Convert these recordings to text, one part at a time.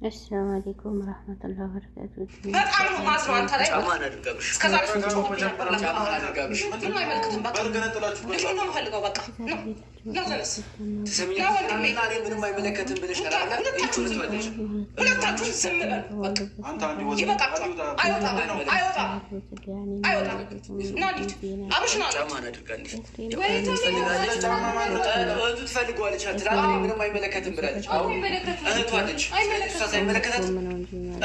السلام عليكم ورحمة الله وبركاته. በጣም ነው ማዝነው አንተ ላይ እስከዛ ምንም አይመለከትም። በቃ ልጁን ነው የምፈልገው። በቃ ናዘነስ ምንም አይመለከትም ብለሽ ሁለታችሁን ዝም በሉ። ይበቃችኋል። አይወጣም። ና እንሂድ። አብሽና ትፈልገዋለች። ምንም አይመለከትም ብላለች። እህቷ ነች። ሳይመለከታት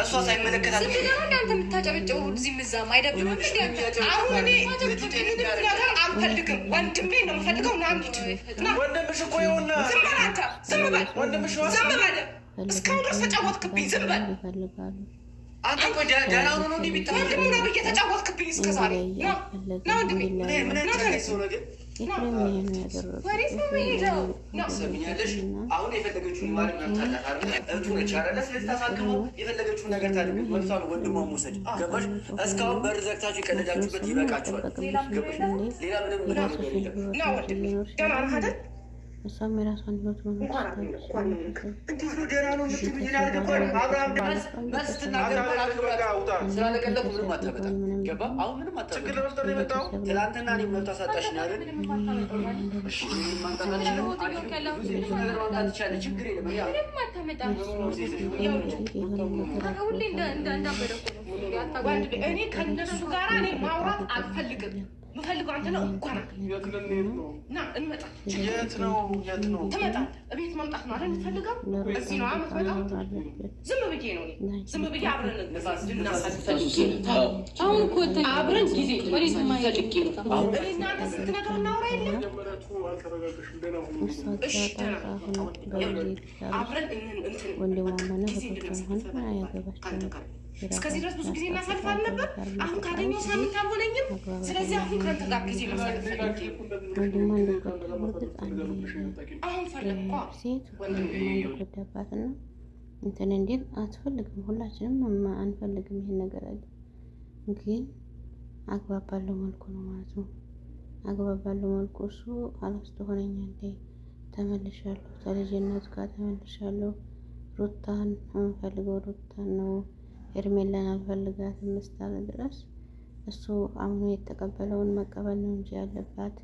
እሷ ሳይመለከታት እናንተ የምታጨበጭቡ እዚህም እዛም አይደብርም? አሁን እኔ ነገር አልፈልግም። ወንድሜ ነው የምፈልገው። ና እንሂድ። ወንድምሽ እኮ ይኸውና። ዝም በል አንተ፣ ዝም በል ወንድምሽ ዝም በል። እስካሁን ድረስ ተጫወትክብኝ። ዝም በል አንተ። እኮ ደህና ሆኖ ነው የሚታ ወንድሙ ነው ብዬ ተጫወትክብኝ እስከ ዛሬ። ና ወንድሜ ሰው ነው ግን ሰሚኛለሽ። አሁን የፈለገችውን ማድረግ መብታላት እህቱ ነች አይደለ? ስለዚህ ታሳክመው የፈለገችውን ነገር ታድርግ። መብቷ ነው። ወንድሟ መውሰድ ገባሽ? እስካሁን በር ዘግታችሁ የቀለዳችሁበት ይበቃችኋል። ገባሽ? ሌላ ምንም ነገር የለም። ና ወንድሜ ደህና ነህ አይደል? እሷም የራሷን ህይወት መኖር እንዴት ነው ደህና ነው የምትሉኝ? አልገባኝም። አብርሃም ስትናገር ስላለቀለኩ ምንም አታመጣም። ገባ? አሁን ምንም አታመጣም። ትናንትና እኔ መብት አሳጣሽ ነው አይደል? ማምጣት ይቻላል። ችግር የለም። እኔ ከእነሱ ጋር እኔ ማውራት አልፈልግም። ምፈልገው አንተ ነው። እንኳን ና እንመጣ። የት ነው ትመጣ? እቤት መምጣት ነው አይደል የምትፈልገው? እዚህ ነው የምትመጣው? ዝም ብዬ ነው ዝም ብዬ አብረን አሁን እኮ አብረን ጊዜ ወዴት ማይፈልግ እናንተ ስንት ነገር እናውራ የለም። አብረን እስከዚህ ድረስ ብዙ ጊዜ እናሳልፋለን ነበር። አሁን ካገኘው ሳምንት አልሆነኝም። ስለዚህ አሁን ከአንተ ጋር ጊዜ ማሳለፍ ፈልጌ አሁን ፈለግኳ ጎዳባትና እንትን እንዴት አትፈልግም። ሁላችንም አንፈልግም ይሄን ነገር አለ። ግን አግባብ ባለው መልኩ ነው ማለት ነው። አግባብ ባለው መልኩ እሱ አላስተሆነኛለኝ ተመልሻለሁ። ከልጅነቱ ጋር ተመልሻለሁ። ሩታን የምፈልገው ሩታን ነው። ሄርሜላን አልፈልጋትም እስካለ ድረስ እሱ አምኖ የተቀበለውን መቀበል ነው እንጂ ያለባት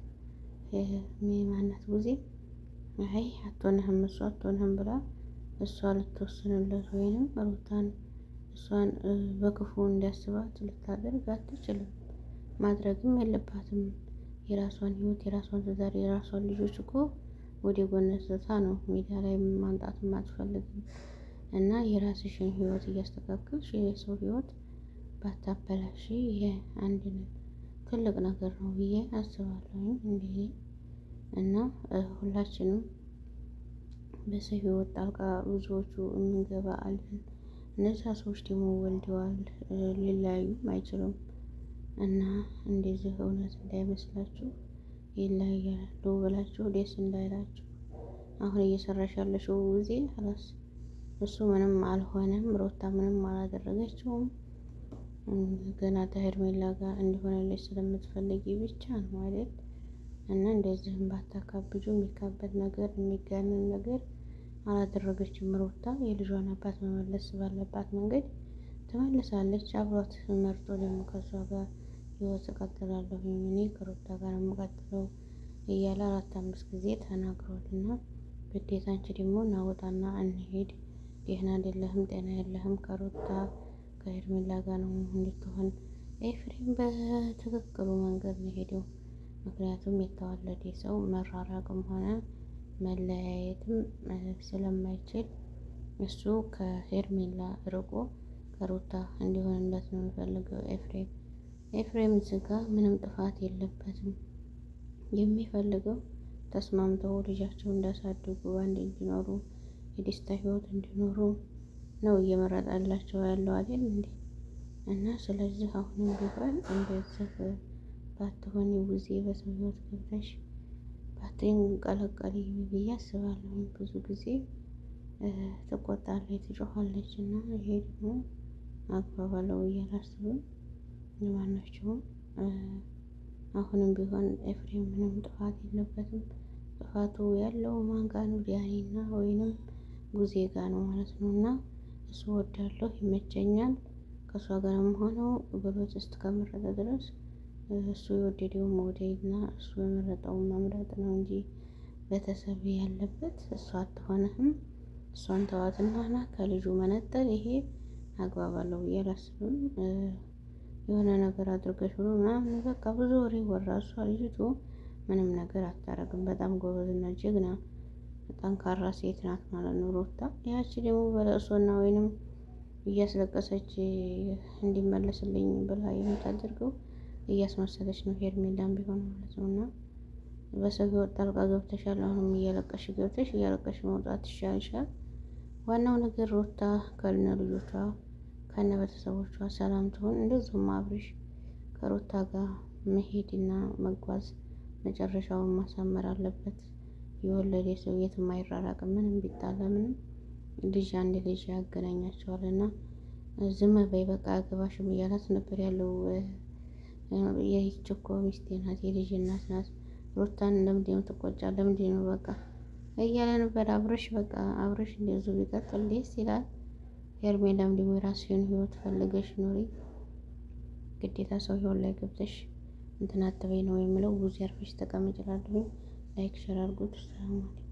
ማናት ጊዜ አይ አትሆንህም እሱ አትሆንህም ብላ እሷ ልትወስንለት ወይንም ሩታን እሷን በክፉ እንዲያስባት ልታደርግ አትችልም። ማድረግም የለባትም። የራሷን ህይወት፣ የራሷን ትዳር፣ የራሷን ልጆች እኮ ወደ ጎን ትታ ነው ሚዲያ ላይ ማምጣትም አትፈልግም። እና የራስሽን ህይወት እያስተካከልሽ የሰው ህይወት ባታበላሽ ይሄ አንድ ትልቅ ነገር ነው ብዬ አስባለሁ። እንዴ እና ሁላችንም በሰው ህይወት ጣልቃ ብዙዎቹ እንገባ አለን። እነዛ ሰዎች ደግሞ ወልደዋል፣ ሊለያዩም አይችሉም። እና እንደዚህ እውነት እንዳይመስላችሁ ይለያያሉ ብላችሁ ደስ እንዳይላችሁ። አሁን እየሰራሽ ያለሽው ጊዜ ራስ እሱ ምንም አልሆነም፣ ሩታ ምንም አላደረገችውም። ገና ከሄርሜላ ጋር እንዲሆንልሽ ስለምትፈልጊ ብቻ ነው አይደል? እና እንደዚህም ባታካብጁ። የሚካበድ ነገር የሚጋነን ነገር አላደረገችም ሩታ። የልጇን አባት መመለስ ባለባት መንገድ ትመልሳለች። አብሯት መርጦ ደግሞ ከሷ ጋር ህይወት እቀጥላለሁ እኔ ከሩታ ጋር የምቀጥለው እያለ 4-5 ጊዜ ተናግሯል። እና ግዴታ አንቺ ደግሞ ናወጣና እንሄድ፣ ደህና አይደለህም፣ ጤና የለህም፣ ከሩታ ከሄርሜላ ጋር ነው እንድትሆን ኤፍሬም በትክክሉ መንገድ ነው ሄደው። ምክንያቱም የተዋለደ ሰው መራራቅም ሆነ መለያየትም ስለማይችል እሱ ከሄርሜላ ርቆ ከሩታ እንዲሆንለት ነው የሚፈልገው ኤፍሬም። ኤፍሬም ዝጋ ምንም ጥፋት የለበትም። የሚፈልገው ተስማምተው ልጃቸው እንዳሳድጉ አንድ እንዲኖሩ የደስታ ህይወት እንዲኖሩ ነው እየመረጠላቸው ያለው አይደል እንዴ? እና ስለዚህ አሁንም ቢሆን እንደዚህ ባትሆኒ ጊዜ በሰው ህይወት ገብተሽ ባትንቀለቀሊ ብዬ አስባለሁ። ብዙ ጊዜ ትቆጣለች፣ ትጮኻለች እና ይሄ ደግሞ አግባብ አለው ብዬ አላስብም። ለማናቸውም አሁንም ቢሆን ኤፍሬም ምንም ጥፋት የለበትም። ጥፋቱ ያለው ማን ጋር ነው? ዲያኒና ወይንም ጉዜ ጋር ነው ማለት ነው። እና እሱ ወዳለሁ ይመቸኛል ከእሷ ጋርም ሆነው ብሎት እስከመረጠ ድረስ እሱ የወደደውን መውደድና እሱ የመረጠውን መምረጥ ነው እንጂ ቤተሰብ ያለበት እሷ አትሆንህም እሷን ተዋትና ና ከልጁ መነጠል ይሄ አግባብ አለው ብዬ አላስብም። የሆነ ነገር አድርገሽ ብሎ ምናምን በቃ ብዙ ወሬ ወራ። እሷ ልጅቱ ምንም ነገር አታረግም። በጣም ጎበዝና ጀግና ጠንካራ ሴት ናት ማለት ነው ሩታ። ያቺ ደግሞ በለቅሶና ወይንም እያስለቀሰች እንዲመለስልኝ ብላ የምታደርገው እያስመሰለች ነው ሄርሜላም ቢሆን ማለት ነው። እና በሰው ህይወት ጣልቃ ገብተሻል። አሁንም እያለቀሽ ገብተሽ እያለቀሽ መውጣት ይሻልሻል። ዋናው ነገር ሩታ ከነ ልጆቿ ከነ ቤተሰቦቿ ሰላም ትሆን። እንደዚሁም አብርሽ ከሩታ ጋር መሄድና መጓዝ መጨረሻውን ማሳመር አለበት። የወለደ ሰው የትም አይራራቅም። ምንም ቢጣላ ምንም ልጅ አንድ ልጅ ያገናኛቸዋል። እና ዝም በይ በቃ አገባሽም እያላት ነበር ያለው። ይህች እኮ ሚስቴ ናት፣ የልጅ እናት ናት። ሩታን ለምንድን ነው ትቆጫለህ? ለምንድን ነው በቃ እያለ ነበር አብርሽ። በቃ አብርሽ እንደዚሁ ቢቀጥል ደስ ይላል። ሄርሜላም ደግሞ የራስሽን ህይወት ፈልገሽ ኑሪ። ግዴታ ሰው ህይወት ላይ ገብተሽ እንትን አትበይ ነው የምለው። ብዙ ያርፈሽ ተቀመጭ እላለሁኝ። ላይክ ሸር አድርጉት። ሰላም አለይኩም።